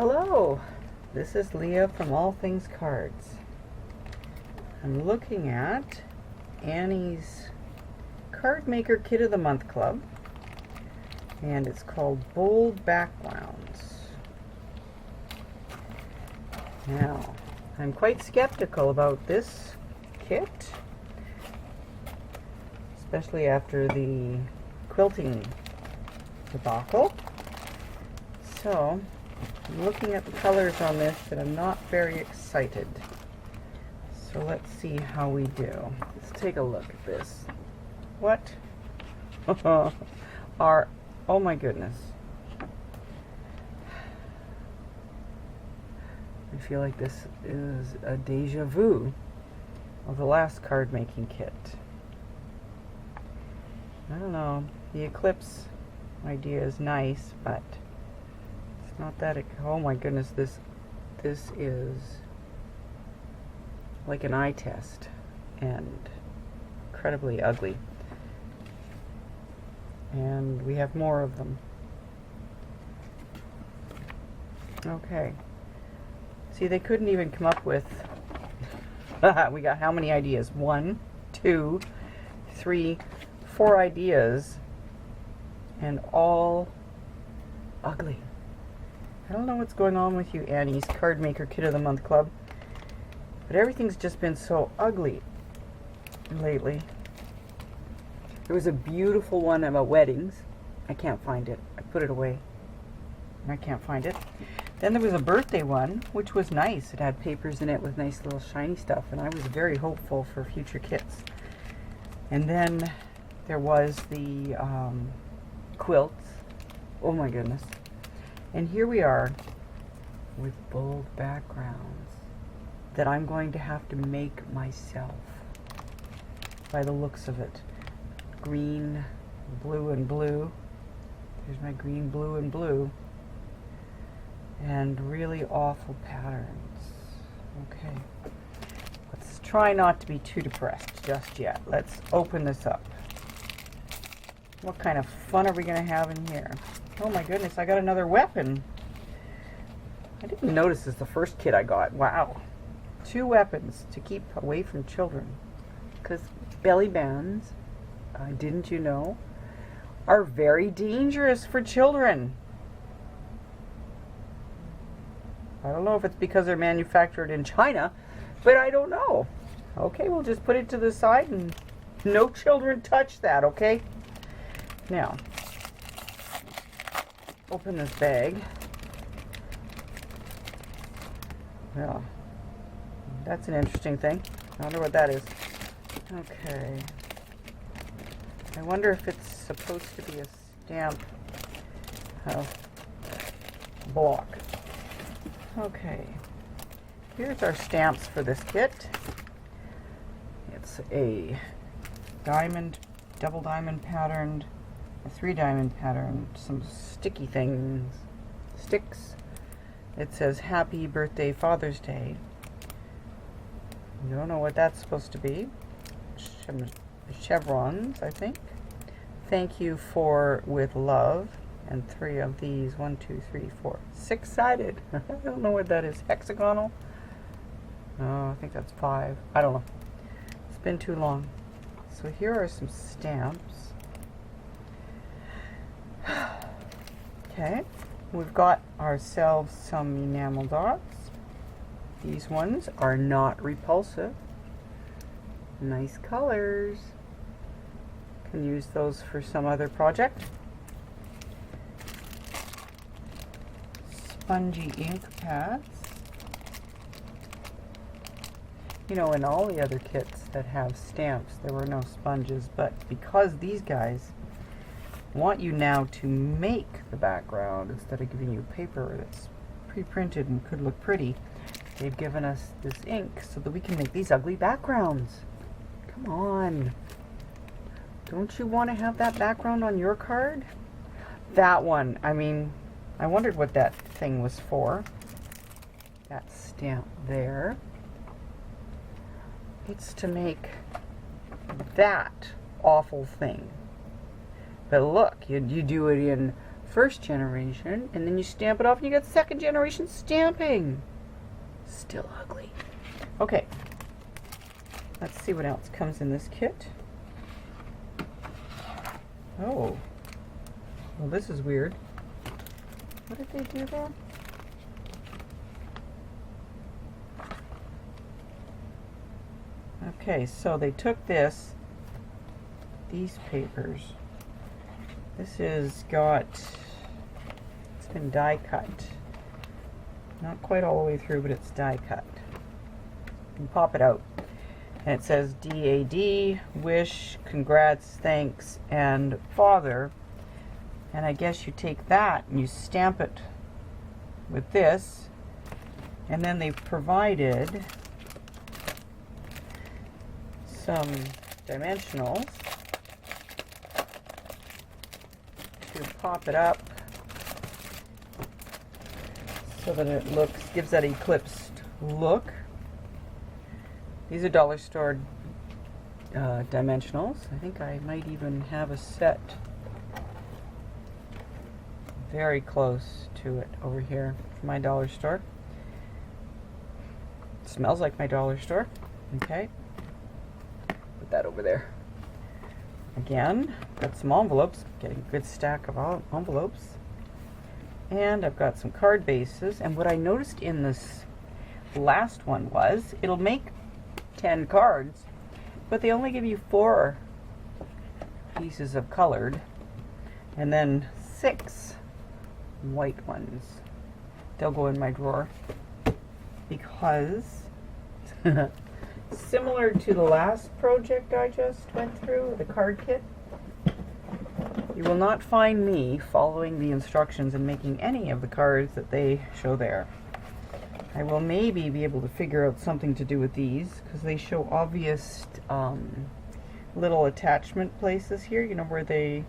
Hello, this is Leah from All Things Cards. I'm looking at Annie's CardMaker Kit-of-the-Month Club, and it's called Bold Backgrounds. Now, I'm quite skeptical about this kit, especially after the quilting debacle. So, I'm looking at the colors on this and I'm not very excited. So let's see how we do. Let's take a look at this. What are, oh my goodness. I feel like this is a deja vu of the last card making kit. I don't know, the eclipse idea is nice, but it's not that, oh my goodness, this is like an eye test and incredibly ugly. And we have more of them. Okay. See, they couldn't even come up with, we got how many ideas? 1, 2, 3, 4 ideas, and all ugly. I don't know what's going on with you, Annie's CardMaker Kit-of-the-Month Club, but everything's just been so ugly lately. There was a beautiful one about weddings. I can't find it. I put it away. I can't find it. Then there was a birthday one, which was nice. It had papers in it with nice little shiny stuff, and I was very hopeful for future kits. And then there was the quilts. Oh my goodness. And here we are with bold backgrounds that I'm going to have to make myself by the looks of it. Green, blue, and blue. There's my green, blue, and blue. And really awful patterns. Okay. Let's try not to be too depressed just yet. Let's open this up. What kind of fun are we going to have in here? Oh my goodness, I got another weapon. I didn't notice this the first kit I got. Wow. 2 weapons to keep away from children. Because belly bands, didn't you know, are very dangerous for children. I don't know if it's because they're manufactured in China, but I don't know. Okay, we'll just put it to the side and no children touch that, okay? Now, open this bag. Well, that's an interesting thing. I wonder what that is. Okay. I wonder if it's supposed to be a stamp block. Okay. Here's our stamps for this kit. It's a diamond, double diamond patterned, a 3 diamond pattern, some sticky things, sticks. It says Happy Birthday Father's Day. I don't know what that's supposed to be. Chevrons, I think. Thank you for with love. And 3 of these, 1, 2, 3, 4, 6-sided. I don't know what that is. Hexagonal? Oh, I think that's 5. I don't know. It's been too long. So here are some stamps. Okay, we've got ourselves some enamel dots. These ones are not repulsive. Nice colors. Can use those for some other project. Spongy ink pads. You know, in all the other kits that have stamps, there were no sponges, but because these guys want you now to make the background instead of giving you paper that's pre-printed and could look pretty, they've given us this ink so that we can make these ugly backgrounds. Come on. Don't you want to have that background on your card? That one, I mean, I wondered what that thing was for. That stamp there. It's to make that awful thing. But look, you do it in first generation, and then you stamp it off and you get second generation stamping. Still ugly. Okay, let's see what else comes in this kit. Oh, well, this is weird. What did they do there? Okay, so they took these papers. This is it's been die cut. Not quite all the way through, but it's die cut. You pop it out. And it says DAD, wish, congrats, thanks, and father. And I guess you take that and you stamp it with this. And then they've provided some dimensionals to pop it up so that it gives that eclipsed look. These are dollar store dimensionals. I think I might even have a set very close to it over here from my dollar store. It smells like my dollar store. Okay. Put that over there. Again, got some envelopes. Getting a good stack of envelopes. And I've got some card bases. And what I noticed in this last one was it'll make 10 cards, but they only give you 4 pieces of colored and then 6 white ones. They'll go in my drawer because similar to the last project I just went through, the card kit, you will not find me following the instructions and making any of the cards that they show there. I will maybe be able to figure out something to do with these because they show obvious little attachment places here, you know, where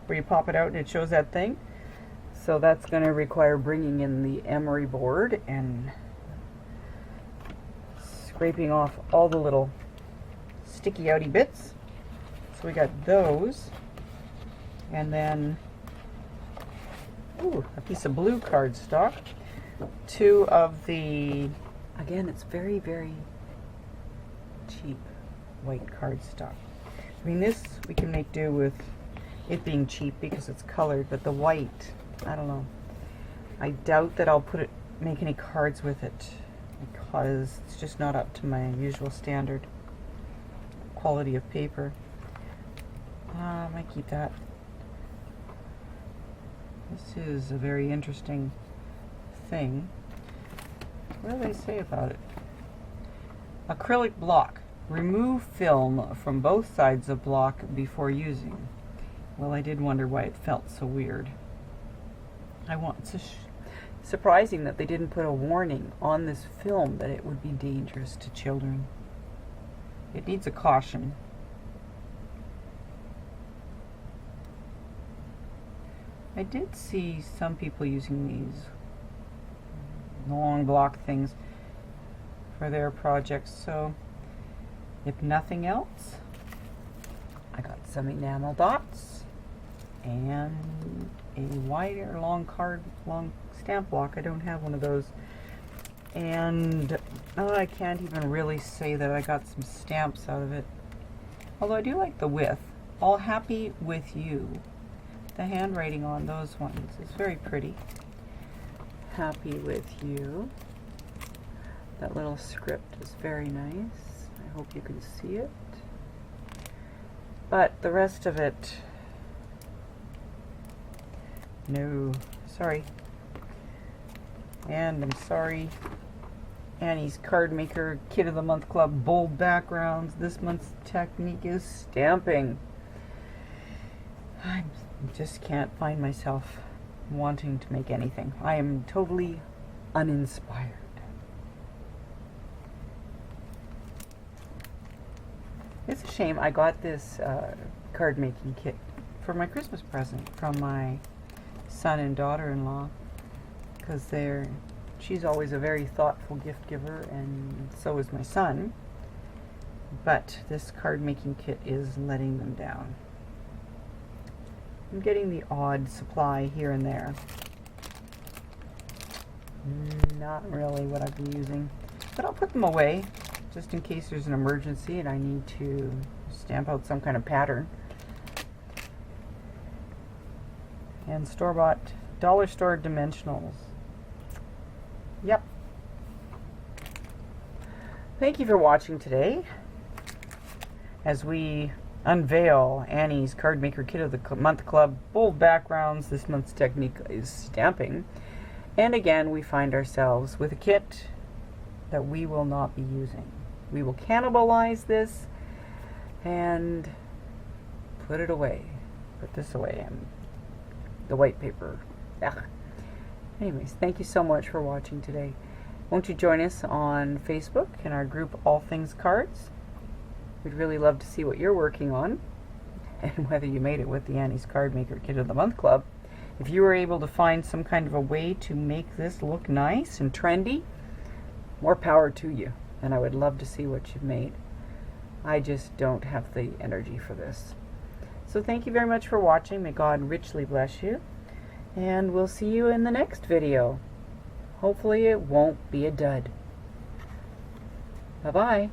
you pop it out and it shows that thing. So that's going to require bringing in the emery board and scraping off all the little sticky outy bits. So we got those, and then a piece of blue cardstock. 2 of the, again, it's very, very cheap white cardstock. I mean, this we can make do with it being cheap because it's colored, but the white, I don't know. I doubt that I'll make any cards with it because it's just not up to my usual standard quality of paper. I might keep that. This is a very interesting thing. What do they say about it? Acrylic block. Remove film from both sides of block before using. Well, I did wonder why it felt so weird. It's surprising that they didn't put a warning on this film that it would be dangerous to children. It needs a caution. I did see some people using these long block things for their projects, so if nothing else, I got some enamel dots and a wider long stamp block. I don't have one of those, and I can't even really say that I got some stamps out of it, although I do like the width. All happy with you. The handwriting on those ones is very pretty. Happy with you. That little script is very nice. I hope you can see it. But the rest of it, no, sorry. And I'm sorry, Annie's CardMaker Kit-of-the-Month Club bold backgrounds. This month's technique is stamping. I just can't find myself wanting to make anything. I am totally uninspired. It's a shame. I got this card making kit for my Christmas present from my son and daughter-in-law because she's always a very thoughtful gift giver, and so is my son. But this card making kit is letting them down. I'm getting the odd supply here and there. Not really what I've been using, but I'll put them away just in case there's an emergency and I need to stamp out some kind of pattern. And store-bought dollar store dimensionals. Yep. Thank you for watching today as we unveil Annie's CardMaker Kit-of-the-Month Club bold backgrounds. This month's technique is stamping. And again, we find ourselves with a kit that we will not be using. We will cannibalize this and put it away. Put this away and the white paper. Ugh. Anyways, thank you so much for watching today. Won't you join us on Facebook in our group All Things Cards? We'd really love to see what you're working on and whether you made it with the Annie's CardMaker Kit of the Month Club. If you were able to find some kind of a way to make this look nice and trendy, more power to you. And I would love to see what you've made. I just don't have the energy for this. So thank you very much for watching. May God richly bless you. And we'll see you in the next video. Hopefully it won't be a dud. Bye-bye.